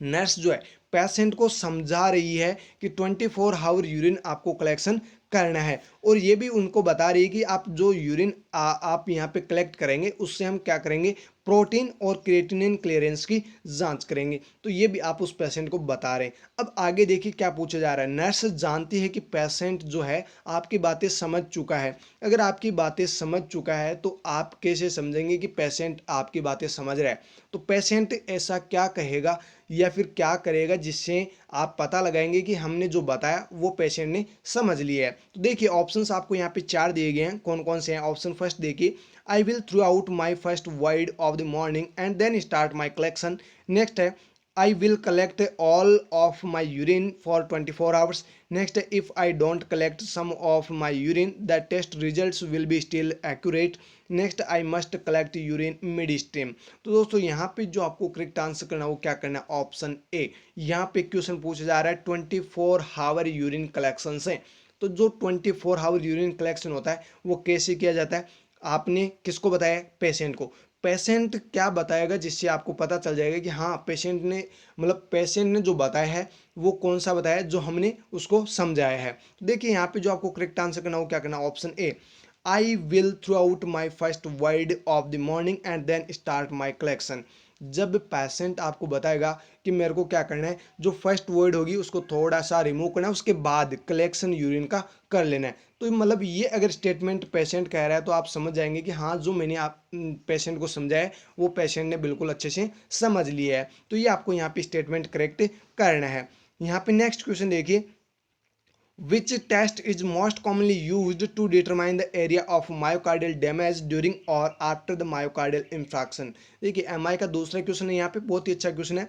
nurse जो है patient को समझा रही है कि 24 आवर यूरिन आपको कलेक्शन करना है, और ये भी उनको बता रही है कि आप जो यूरिन आप यहाँ पे कलेक्ट करेंगे उससे हम क्या करेंगे, प्रोटीन और क्रिएटिनिन क्लियरेंस की जांच करेंगे। तो ये भी आप उस पेशेंट को बता रहे हैं। अब आगे देखिए क्या पूछा जा रहा है। नर्स जानती है कि पेशेंट जो है आपकी बातें समझ चुका है। अगर आपकी बातें समझ चुका है तो आप कैसे समझेंगे कि पेशेंट आपकी बातें समझ रहा है? तो पेशेंट ऐसा क्या कहेगा या फिर क्या करेगा जिससे आप पता लगाएंगे कि हमने जो बताया वो पेशेंट ने समझ लिया है? तो देखिए ऑप्शंस आपको यहाँ पे 4 दिए गए हैं। कौन कौन से हैं? ऑप्शन फर्स्ट देखिए, I will through out my first void of the morning and then start my collection. Next है I will collect all of my urine for 24 hours. Next, if I don't collect some of my urine, the test results will be still accurate. Next, I must collect urine midstream। तो दोस्तों यहाँ पे जो आपको correct answer करना है वो क्या करना है? ऑप्शन ए। यहाँ पे क्वेश्चन पूछा जा रहा है 24 आवर यूरिन कलेक्शन से। तो जो 24 आवर यूरिन कलेक्शन होता है वो कैसे किया जाता है? आपने किसको बताया? पेशेंट को। पेशेंट क्या बताएगा जिससे आपको पता चल जाएगा कि हाँ पेशेंट ने, मतलब पेशेंट ने जो बताया है वो कौन सा बताया जो हमने उसको समझाया है। तो देखिए यहाँ पे जो आपको करेक्ट आंसर करना है वो क्या करना है? Option A, I will through out my first word of the morning and then start my collection. जब पेशेंट आपको बताएगा कि मेरे को क्या करना है, जो फर्स्ट वर्ड होगी उसको थोड़ा सा रिमूव करना है, उसके बाद कलेक्शन यूरिन का कर लेना है। तो मतलब ये अगर स्टेटमेंट पेशेंट कह रहा है तो आप समझ जाएंगे कि हाँ जो मैंने आप पेशेंट को समझाया है वो पेशेंट ने बिल्कुल अच्छे से समझ लिया है। तो ये आपको यहाँ पे स्टेटमेंट करेक्ट करना है। यहाँ पे नेक्स्ट क्वेश्चन देखिए, which test is most commonly used to determine the area of myocardial damage during or after the myocardial infarction। देखिए एमआई का दूसरा क्वेश्चन है, यहाँ पे बहुत ही अच्छा क्वेश्चन है।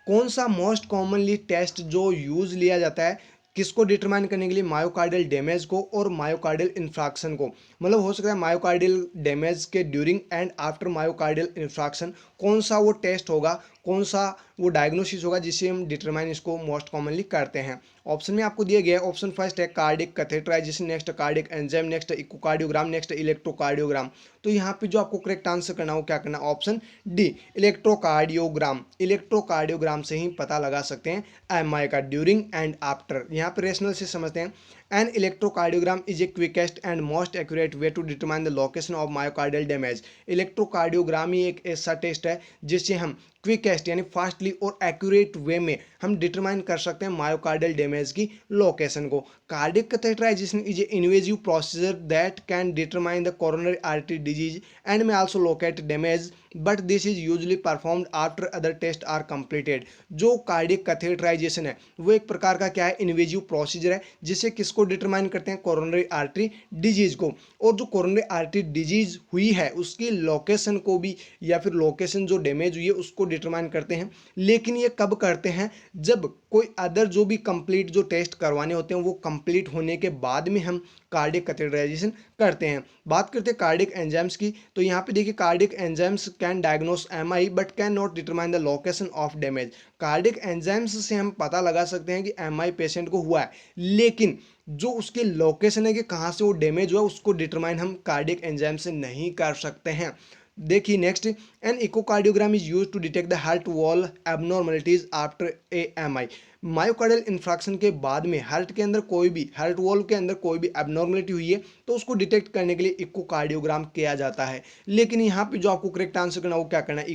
कौन सा मोस्ट कॉमनली टेस्ट जो यूज लिया जाता है किसको डिटरमाइन करने के लिए? मायोकार्डियल डैमेज को और मायोकार्डियल इन्फ्रैक्शन को। मतलब हो सकता है मायोकार्डियल डैमेज के during and after myocardial infarction कौन सा वो टेस्ट होगा, कौन सा वो डायग्नोसिस होगा जिससे हम डिटरमाइन इसको मोस्ट कॉमनली करते हैं। ऑप्शन में आपको दिया गया है। ऑप्शन फर्स्ट है cardiac catheterization, next cardiac enzyme, next echocardiogram, next electrocardiogram. तो यहाँ पे जो आपको करेक्ट आंसर करना हो क्या करना? Option D, electrocardiogram. इलेक्ट्रोकार्डियोग्राम से ही पता लगा सकते हैं एमआई का ड्यूरिंग एंड आफ्टर। यहाँ पे रेशनल से समझते हैं। An electrocardiogram is a quickest and most accurate way to determine the location of myocardial damage. Electrocardiogram ही एक ऐसा टेस्ट है जिससे हम क्विकेस्ट यानी फास्टली और एक्यूरेट वे में हम डिटरमाइन कर सकते हैं मायोकार्डियल डैमेज की लोकेशन को। Cardiac catheterisation is a invasive procedure that can determine the coronary artery disease and may also locate damage but this is usually performed after other test are completed. जो cardiac catheterisation है वो एक प्रकार का क्या है? Invasive procedure है जिससे किसको डिटरमाइन करते हैं? कोरोनरी आर्टरी डिजीज को। और जो कोरोनरी आर्टरी डिजीज हुई है उसकी लोकेशन को भी, या फिर लोकेशन जो डैमेज हुई है उसको डिटरमाइन करते हैं। लेकिन ये कब करते हैं? जब कोई अदर जो भी कंप्लीट जो टेस्ट करवाने होते हैं वो कंप्लीट होने के बाद में हम कार्डिक कैथेटराइजेशन करते हैं। बात करते हैं कार्डिक एंजाइम्स की। तो यहाँ पे देखिए cardiac enzymes can diagnose MI but can not determine the location of damage. Cardiac enzymes से हम पता लगा सकते हैं कि एमआई पेशेंट को हुआ है, लेकिन जो उसकी लोकेशन है कि कहाँ से वो डैमेज हुआ उसको डिटरमाइन हम कार्डिक एंजाइम से नहीं कर सकते हैं। देखिए next, an echocardiogram is use to detect the heart wall abnormalities after a MI. Myocardial infarction के बाद में हार्ट के अंदर कोई भी, हार्ट वॉल के अंदर कोई भी एबनॉर्मलिटी हुई है तो उसको डिटेक्ट करने के लिए इकोकार्डियोग्राम किया जाता है। लेकिन यहाँ पे जो आपको करेक्ट आंसर करना है वो क्या करना है?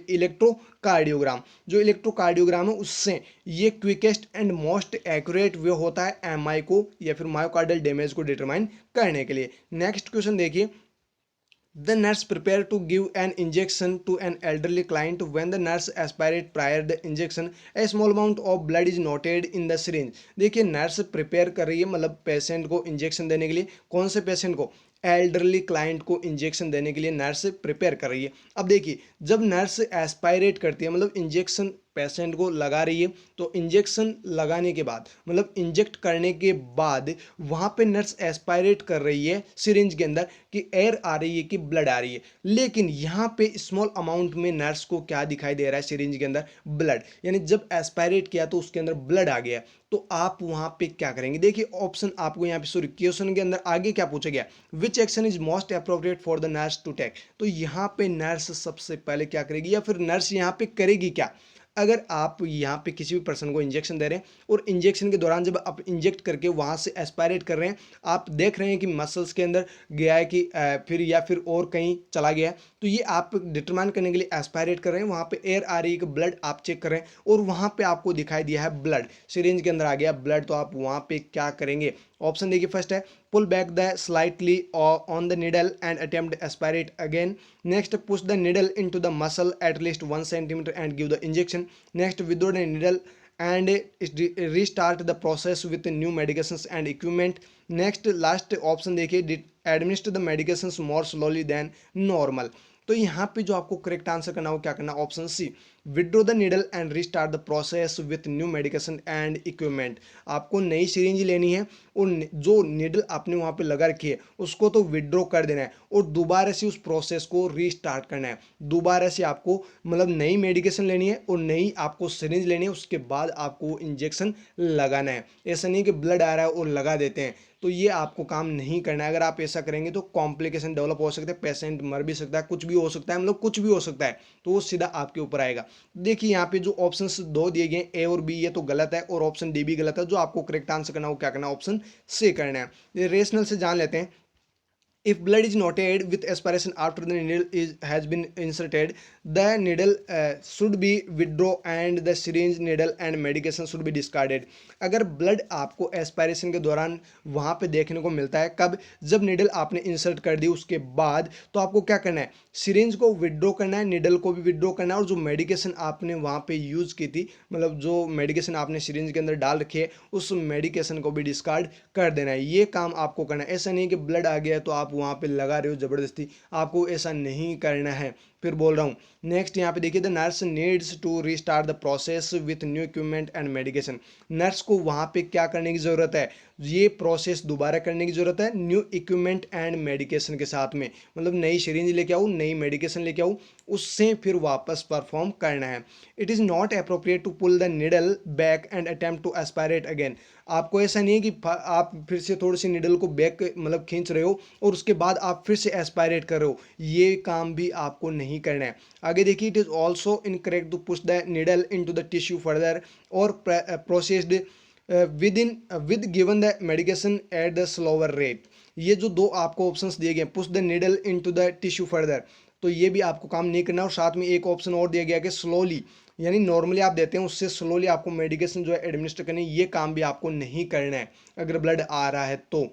इलेक्ट्रोकार्डियोग्राम। जो इलेक्ट्रोकार्डियोग्राम है उससे ये क्विकेस्ट एंड मोस्ट एक्यूरेट वे होता है एमआई को या फिर मायोकार्डियल डैमेज को डिटरमाइन करने के लिए। नेक्स्ट क्वेश्चन देखिए, The nurse prepare to give an injection to an elderly client. When the nurse aspirate prior the injection, a small amount of blood is noted in the syringe. देखिए nurse prepare कर रही है मतलब patient को injection देने के लिए। कौन से पेशेंट को? एल्डरली क्लाइंट को इंजेक्शन देने के लिए नर्स प्रिपेयर कर रही है। अब देखिए जब नर्स एस्पायरेट करती है मतलब इंजेक्शन पेशेंट को लगा रही है, तो इंजेक्शन लगाने के बाद मतलब इंजेक्ट करने के बाद वहां पे नर्स एस्पायरेट कर रही है सिरिंज के अंदर कि एयर आ रही है कि ब्लड आ रही है। लेकिन यहाँ पे स्मॉल अमाउंट में नर्स को क्या दिखाई दे रहा है सिरिंज के अंदर? ब्लड। यानी जब एस्पायरेट किया तो उसके अंदर ब्लड आ गया। तो आप वहां पे क्या करेंगे? देखिए ऑप्शन आपको यहाँ पे सॉरी क्वेश्चन के अंदर आगे क्या पूछा गया? Which action is most appropriate for the nurse to take. तो यहाँ पे नर्स सबसे पहले क्या करेगी या फिर नर्स यहाँ पे करेगी क्या? अगर आप यहाँ पे किसी भी पर्सन को इंजेक्शन दे रहे हैं और इंजेक्शन के दौरान जब आप इंजेक्ट करके वहाँ से एस्पायरेट कर रहे हैं, आप देख रहे हैं कि मसल्स के अंदर गया है कि फिर या फिर और कहीं चला गया है, तो ये आप डिटरमाइन करने के लिए एस्पायरेट कर रहे हैं, वहाँ पे एयर आ रही है कि ब्लड आप चेक कर रहे हैं और वहाँ पे आपको दिखाई दिया है ब्लड, सिरिंज के अंदर आ गया ब्लड, तो आप वहाँ पे क्या करेंगे? ऑप्शन देखिए फर्स्ट है pull back the slightly on the needle and attempt aspirate again. Next push the needle into the muscle at least 1 centimetre and give the injection. Next withdraw the needle and restart the process with new medications and equipment. Next last option देखिए administer the medications more slowly than normal। तो यहाँ पे जो आपको correct answer करना हो क्या करना? Option C withdraw the needle and restart the process with new medication and equipment. आपको नई सिरिंज लेनी है और जो नीडल आपने वहाँ पे लगा रखी है उसको तो विड्रॉ कर देना है और दोबारा से उस प्रोसेस को रीस्टार्ट करना है। दोबारा से आपको मतलब नई मेडिकेशन लेनी है और नई आपको सिरिंज लेनी है, उसके बाद आपको इंजेक्शन लगाना है। ऐसा नहीं कि ब्लड आ रहा है और लगा देते हैं, तो ये आपको काम नहीं करना है। अगर आप ऐसा करेंगे तो कॉम्प्लिकेशन डेवलप हो सकते हैं, पेशेंट मर भी सकता है, कुछ भी हो सकता है, मतलब कुछ भी हो सकता है, तो वो सीधा आपके ऊपर आएगा। देखिए यहाँ पे जो ऑप्शंस दो दिए गए ए और बी ये तो गलत है और ऑप्शन डी भी गलत है। जो आपको करेक्ट आंसर करना हो क्या करना? ऑप्शन सी करना है। ये रेशनल से जान लेते हैं। If blood is noted with aspiration after the needle has been inserted, the needle should be withdrawn and the syringe, needle and medication should be discarded। अगर ब्लड आपको एस्पायरेशन के दौरान वहाँ पे देखने को मिलता है, कब? जब निडल आपने इंसर्ट कर दी उसके बाद, तो आपको क्या करना है? सिरिंज को विड्रॉ करना है, निडल को भी विड्रॉ करना है और जो मेडिकेशन आपने वहाँ पे यूज़ की थी मतलब जो मेडिकेशन आपने सिरिंज के अंदर डाल रखी है उस मेडिकेशन को भी डिस्कार्ड कर देना है। ये काम आपको करना है। ऐसा नहीं कि ब्लड आ गया तो आप वहाँ पे लगा रहे हो ज़बरदस्ती, आपको ऐसा नहीं करना है। फिर बोल रहा हूँ नेक्स्ट यहाँ पे देखिए the nurse needs to restart the process with new equipment and medication. Nurse को वहाँ पे क्या करने की ज़रूरत है? ये प्रोसेस दोबारा करने की ज़रूरत है न्यू इक्विपमेंट एंड मेडिकेशन के साथ में, मतलब नई सिरिंज लेके आओ, नई मेडिकेशन लेके आओ, उससे फिर वापस परफॉर्म करना है। It is not appropriate to pull the needle back and attempt to aspirate again. आपको ऐसा नहीं है कि आप फिर से थोड़ी सी निडल को बैक मतलब खींच रहे हो और उसके बाद आप फिर से एस्पायरेट कर रहे हो, ये काम भी आपको नहीं करना है। आगे देखिए it is also incorrect to push the needle into the tissue further और processed with given the medication at the slower rate. ये जो दो आपको ऑप्शंस दिए गए push the needle into the tissue further, तो ये भी आपको काम नहीं करना। और साथ में एक ऑप्शन और दिया गया कि स्लोली, यानी नॉर्मली आप देते हैं उससे स्लोली आपको मेडिकेशन जो है एडमिनिस्टर करनी, ये काम भी आपको नहीं करना है। अगर ब्लड आ रहा है तो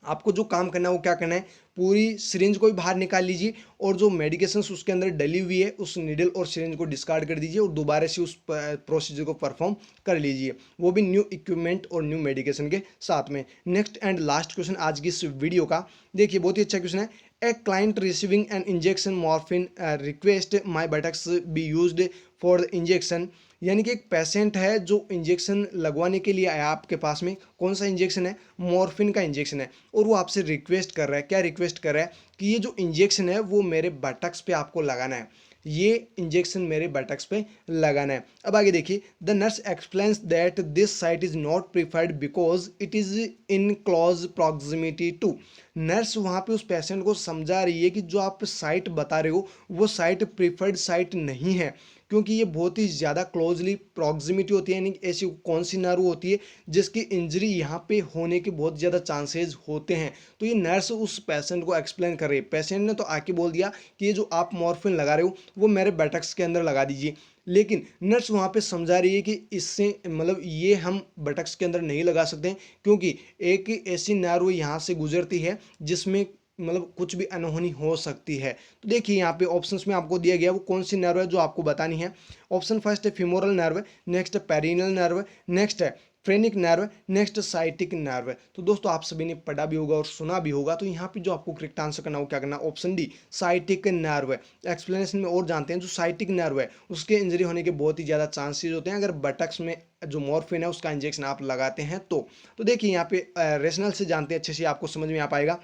आपको जो काम करना है वो क्या करना है? पूरी सिरिंज को भी बाहर निकाल लीजिए और जो मेडिकेशन उसके अंदर डली हुई है उस निडल और सिरिंज को डिस्कार्ड कर दीजिए और दोबारा से उस प्रोसीजर को परफॉर्म कर लीजिए, वो भी न्यू इक्विपमेंट और न्यू मेडिकेशन के साथ में। नेक्स्ट एंड लास्ट क्वेश्चन आज की इस वीडियो का, देखिए बहुत ही अच्छा क्वेश्चन है। A client receiving an injection morphine request my buttocks be used for the injection. यानी कि एक पेशेंट है जो इंजेक्शन लगवाने के लिए आया आपके पास में, कौन सा इंजेक्शन है? मॉर्फिन का इंजेक्शन है, और वो आपसे रिक्वेस्ट कर रहा है, क्या रिक्वेस्ट कर रहा है? कि ये जो इंजेक्शन है वो मेरे बटक्स पे आपको लगाना है, ये इंजेक्शन मेरे बटक्स पे लगाना है। अब आगे देखिए the nurse explains that this site is not preferred because it is in close proximity to. Nurse वहाँ पे उस पेशेंट को समझा रही है कि जो आप साइट बता रहे हो वो साइट प्रिफर्ड साइट नहीं है, क्योंकि ये बहुत ही ज़्यादा क्लोजली प्रॉक्सिमिटी होती है, यानी ऐसी कौन सी नर्व होती है जिसकी इंजरी यहाँ पे होने के बहुत ज़्यादा चांसेस होते हैं। तो ये नर्स उस पेशेंट को एक्सप्लेन कर रही है। पेशेंट ने तो आके बोल दिया कि ये जो आप मॉर्फिन लगा रहे हो वो मेरे बटक्स के अंदर लगा दीजिए, लेकिन नर्स वहाँ पे समझा रही है कि इससे मतलब ये हम बटक्स के अंदर नहीं लगा सकते क्योंकि एक ऐसी नर्व यहाँ से गुजरती है जिसमें मतलब कुछ भी अनहोनी हो सकती है। तो देखिए यहाँ पे ऑप्शंस में आपको दिया गया वो कौन सी नर्व है जो आपको बतानी है। ऑप्शन फर्स्ट है फीमोरल नर्व, नेक्स्ट है पेरिनियल नर्व, नेक्स्ट है phrenic nerve, next sciatic nerve. तो दोस्तों आप सभी ने पढ़ा भी होगा और सुना भी होगा, तो यहाँ पे जो आपको करेक्ट आंसर करना हो क्या करना, ऑप्शन डी साइटिक नर्व है। एक्सप्लेनेशन में और जानते हैं, जो साइटिक नर्व है उसके इंजरी होने के बहुत ही ज़्यादा चांसेस होते हैं अगर बटक्स में जो मॉर्फिन है उसका इंजेक्शन आप लगाते हैं तो देखिए यहाँ पे रेशनल से जानते हैं अच्छे से, आपको समझ में आ पाएगा।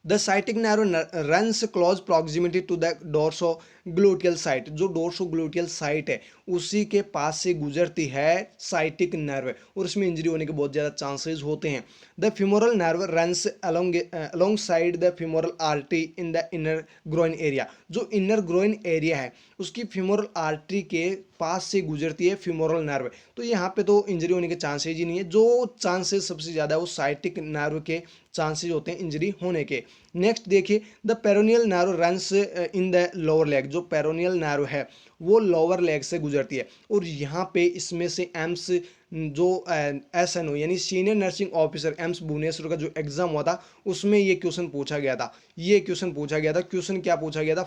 The sciatic nerve runs close proximity to the dorsogluteal site, जो डोर्सोग्लूटियल साइट है उसी के पास से गुजरती है साइटिक नर्व, और उसमें इंजरी होने के बहुत ज़्यादा चांसेस होते हैं। The femoral nerve runs along side the femoral artery in the inner groin area, जो इनर ग्रोइन एरिया है उसकी फिमोरल आर्टरी के पास से गुजरती है फिमोरल नर्व। तो यहाँ पे तो इंजरी होने के चांसेस ही नहीं है, जो चांसेस सबसे ज़्यादा है वो साइटिक नर्व के चांसेस होते हैं इंजरी होने के। नेक्स्ट देखिए, the peroneal nerve runs in the lower leg, जो पेरोनियल नर्व है वो लोअर लेग से गुजरती है, और यहाँ पे इसमें से एम्स जो SNO यानी senior nursing officer AIIMS Bhubaneswar का जो एग्जाम हुआ था उसमें ये क्वेश्चन पूछा गया था। क्वेश्चन क्या पूछा गया था,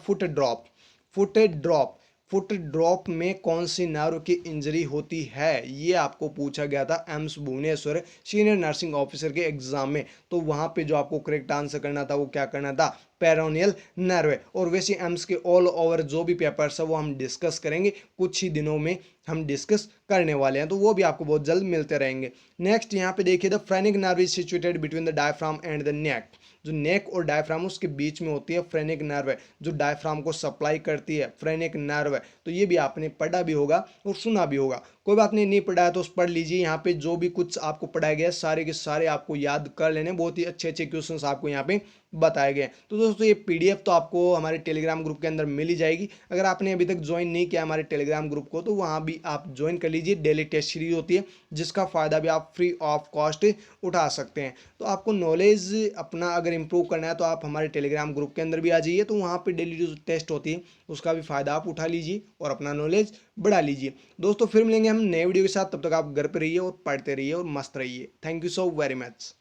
फुट ड्रॉप में कौन सी नर्व की इंजरी होती है, ये आपको पूछा गया था AIIMS Bhubaneswar senior nursing officer के एग्जाम में। तो वहां पे जो आपको करेक्ट आंसर करना था वो क्या करना था, पेरोनियल नर्व। और वैसे एम्स के ऑल ओवर जो भी पेपर्स है वो हम डिस्कस करेंगे, कुछ ही दिनों में हम डिस्कस करने वाले हैं, तो वो भी आपको बहुत जल्द मिलते रहेंगे। नेक्स्ट यहाँ पे देखिए, the phrenic nerve is situated between the diaphragm and the neck, जो नेक और डायफ्राम उसके बीच में होती है फ्रेनिक नर्व है, जो डायफ्राम को सप्लाई करती है फ्रेनिक नर्व है। तो ये भी आपने पढ़ा भी होगा और सुना भी होगा, कोई बात नहीं पढ़ा है तो उस पढ़ लीजिए। यहाँ पे जो भी कुछ आपको पढ़ाया गया सारे के सारे आपको याद कर लेने, बहुत ही अच्छे अच्छे क्वेश्चंस आपको यहाँ पे बताए गए। तो दोस्तों ये PDF तो आपको हमारे टेलीग्राम ग्रुप के अंदर मिल ही जाएगी। अगर आपने अभी तक ज्वाइन नहीं किया हमारे टेलीग्राम ग्रुप को तो वहाँ भी आप ज्वाइन कर लीजिए। डेली टेस्ट सीरीज होती है जिसका फ़ायदा भी आप फ्री ऑफ कॉस्ट उठा सकते हैं। तो आपको नॉलेज अपना अगर इंप्रूव करना है तो आप हमारे टेलीग्राम ग्रुप के अंदर भी आ जाइए, तो वहाँ पर डेली जो टेस्ट होती है उसका भी फ़ायदा आप उठा लीजिए और अपना नॉलेज बढ़ा लीजिए। दोस्तों फिर मिलेंगे हम नए वीडियो के साथ, तब तक आप घर पर रहिए और पढ़ते रहिए और मस्त रहिए। Thank you so very much.